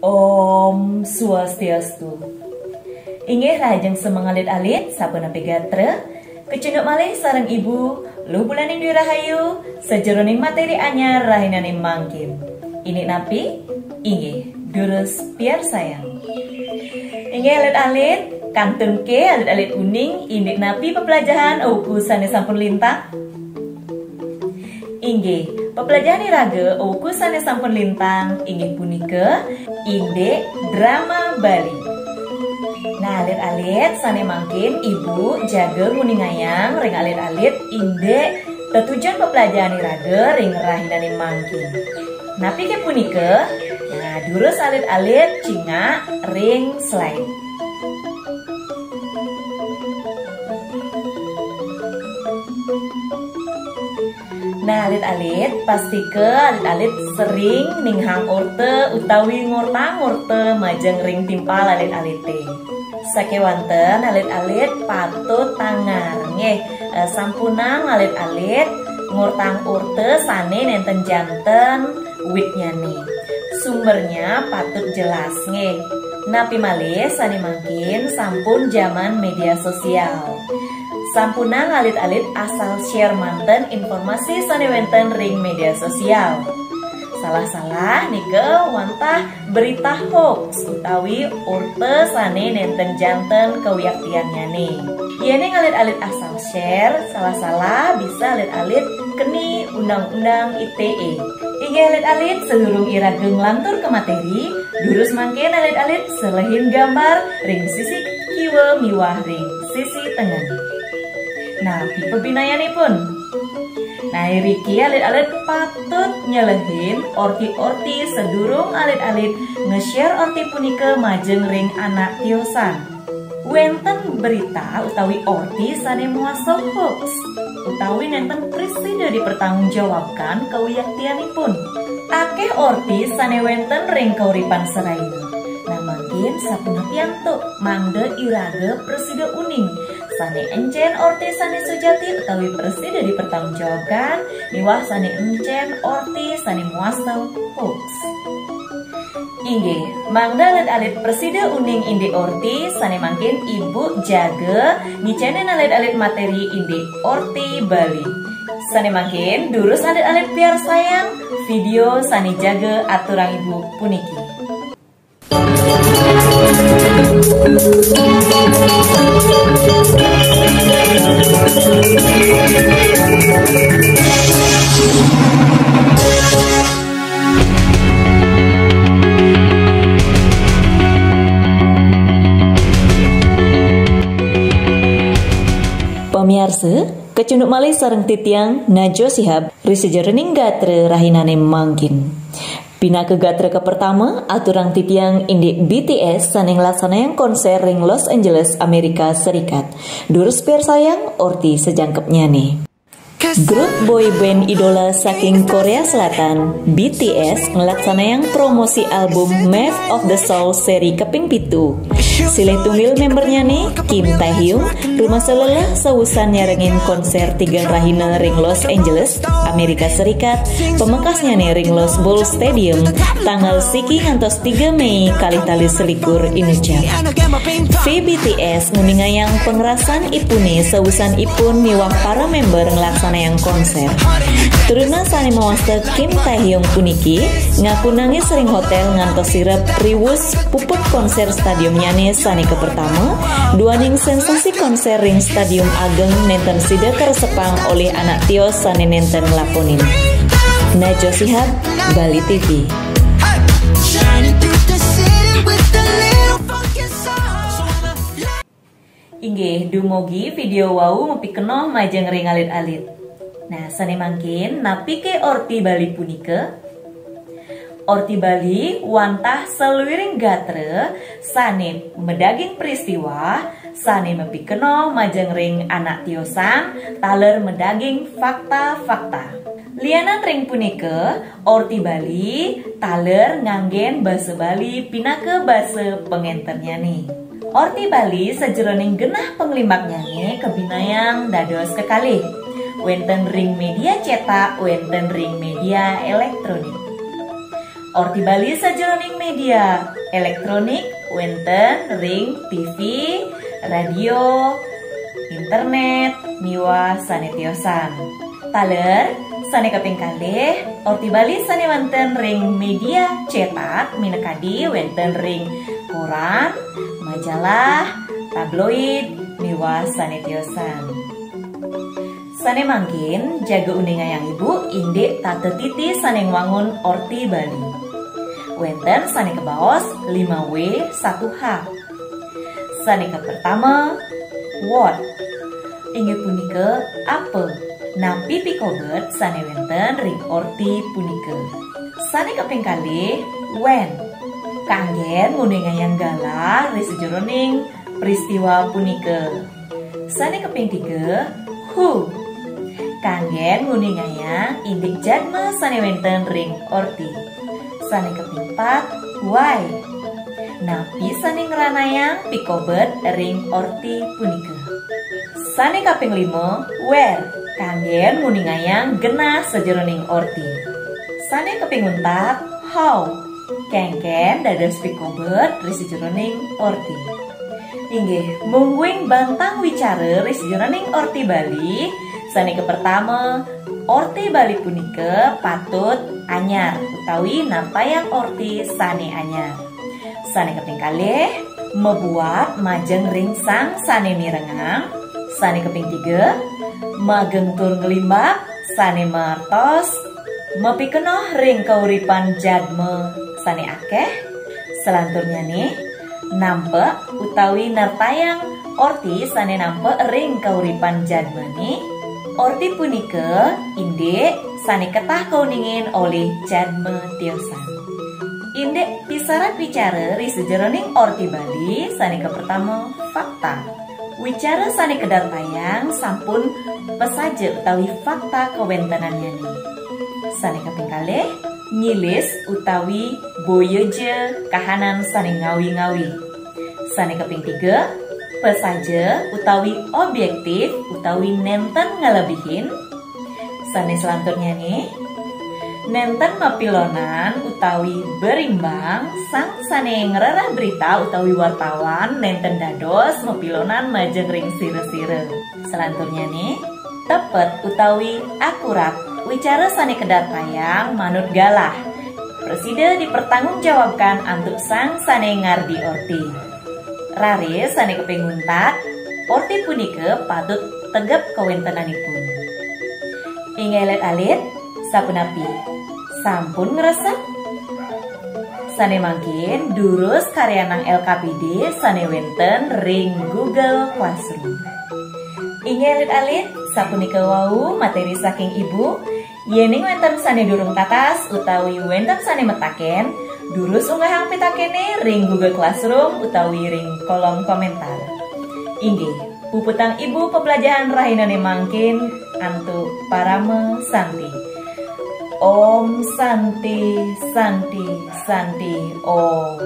Om Swastiastu. Inggih rajeng semangalit-alit sapunapi gatra kecunduk malih sareng ibu luhbulaning dirahayu sejeroning materi anyar rahinaning mangkin. Ini napi inggih durus piar sayang. Inggih alit-alit kantun ke alit-alit uning indik napi pepelajaran uku sane sampun lintang. Inggih pepelajaran iraga uku sane sampun lintang inggih punika indek drama Bali. Nah alit-alit sane mangkin ibu jaga nguningayang ring alit-alit indek tetujuan pepelajaran iraga ring rahinaning mangkin. Napi ke punika, nah durus alit-alit cinga ring slide. Nah alit-alit pasti ke alit-alit sering ninghang orte utawi ngorta-ngorte majeng ring timpal alit-alite. Sakewanten alit-alit patut tangar nggih sampunang alit-alit ngortang orte sane nenten janten witnyane. Sumbernya patut jelas nggih. Napi malih sane mangkin sampun zaman media sosial. Sampunang alit-alit asal share manten informasi sane wenten ring media sosial. Salah-salah nike wantah berita hoax utawi urte sane nenten janten kewiyaktiannya nih. Iyane alit-alit asal share, salah-salah bisa alit-alit keni undang-undang ITE. Inggih alit-alit selurung irageng lantur ke materi, durus mangken alit-alit selehin gambar ring sisi kiwa miwah ring sisi tengah. Nah, tipe binayanipun. Nah, riki alit-alit patut nyelehin orti-orti sedurung alit-alit nge-share orti punika majeng ring anak tiosan. Wenten berita utawi orti sane muasa hoax utawi nenten presida dipertanggungjawabkan kewiyaktianipun. Akeh orti sane wenten ring kauripan seraina. Nah, mangkin sapunapiantuk mangde iraga presida uning sane encen orti sane sujati utawi presida dipertanggungjawabkan miwah sane encen orti sane muasta hoax. Inggih, mangda alit-alit presida uning indi orti sane mangkin ibu jaga ngicenen alit-alit materi indi orti Bali. Sane mangkin durus alit-alit piar sayang video sane jaga aturan ibu puniki. Pemirsa, kecunduk malih sareng titiang Najwa Shihab risejerening gatre rahinane mangkin. Pina ke gatra ke pertama, aturang titiang indi BTS saneng laksanayang konser ring Los Angeles, Amerika Serikat. Durus piar sayang, orti sejangkepnya nih. Grup boy band idola saking Korea Selatan, BTS ngelaksanayang promosi album Map of the Soul seri keping pitu. Silih tunggil membernya nih, Kim Taehyung, rumah selelah sewusan nyarengin konser tiga rahina ring Los Angeles, Amerika Serikat, pemekasnya nih ring Los Bulls Stadium, tanggal siki ngantos 3 Mei kali tali selikur inucap. BTS nguningayang pengerasan ipune sewusan ipun miwah para member ngelaksanayang konser. Turuna sane mawasta Kim Taehyung puniki ngaku nangis sering hotel ngantos sirep riwus puput konser stadiumnya nih sane ke pertama, duaning sensasi konser ring stadium ageng nenten sida karesepang oleh anak tios sane nenten ngelaponin. Najwa Shihab, Bali TV. Inggih dumugi video wau mepikenoh majeng ring alit-alit. Nah, sane mangkin napi ke orti Bali punika. Orti Bali wantah seluwiring gatre sane medaging peristiwa sane mepikeno majeng ring anak tiosan taler medaging fakta-fakta. Lianan ring punika orti Bali taler nganggen basa Bali pinake basa pengenternya nih. Orti Bali sejeroning genah penglimaknya nih kebinayang dados kekalih. Wenten ring media cetak, wenten ring media elektronik. Orti Bali sajeroning media elektronik wenten ring TV, radio, internet, miwa sanetiosan. Taler sane kaping kalih Orti Bali sane wonten ring media cetak minekadi wenten ring koran, majalah, tabloid, miwa sanetiosan. Sane mangkin jaga uninga yang ibu indik tata titi sane wangun Orti Bali. Wenten sane kebaos 5W 1H. Sane ke pertama what. Inggih punika apa? Napi pikobet sane wenten ring Orti punika. Sane kaping kalih when. Kanggen nguninga yang galah ri sejeroning peristiwa punika. Sane kaping 3 who. Kanggen nguningayang indik jadma sane wenten ring Orti. Sane kaping 4 why. Napi sane ngranayang pikobet ring Orti punika. Sane kaping 5 where. Kanggen nguningayang genah sajeroning Orti. Sane kaping 4 how. Kengken dados pikobet ri sajeroning Orti. Inggih mungguing bantang wicara ri sajeroning Orti Bali. Sane ke pertama, Orti Bali punika patut anyar utawi nampayang Orti sane anyar. Sane kaping kalih mebuat majeng ringsang sane mirengang. Sane kaping 3 magentur ngelimbak sane martos mepikenoh ring kauripan jadme sane akeh. Selanturnya nih nampe utawi nartayang Orti sane nampe ring kauripan jadme nih. Orti punika indek sane ketah kauningin oleh jadme tiosan. Indek pisarat wicara ri sejeroning Orti Bali sane ke pertama fakta. Wicara sane kedartayang sampun pesaje utawi fakta kewentenannya nih. Sane kaping kalih nyilis utawi boyeje kahanan sane ngawi-ngawi. Sane kaping 3 pesaje utawi objektif utawi nenten ngelebihin. Sane selanturnya nih nenten mapilonan utawi berimbang sang sane ngererah berita utawi wartawan nenten dados mapilonan majeng ring sire-sire. Selanturnya nih tepet utawi akurat wicara sane kedartayang manut galah. Presiden dipertanggungjawabkan antuk sang sane ngardi Orti. Rare sane keping nguntat Orti punika patut tegep kawentenanipun. Ingelet alit sapunapi sampun ngresep. Sane mangkin durus karyanang LKPD sane wenten ring Google Classroom. Ingelet alit sapunika wau materi saking ibu. Yening wenten sane durung tatas utawi wenten sane metaken durus unggahang pitakene ring Google Classroom utawi ring kolom komentar. Inggih puputang ibu pembelajaran rahinane mangkin antuk parame santi. Om Santi Santi Santi Om.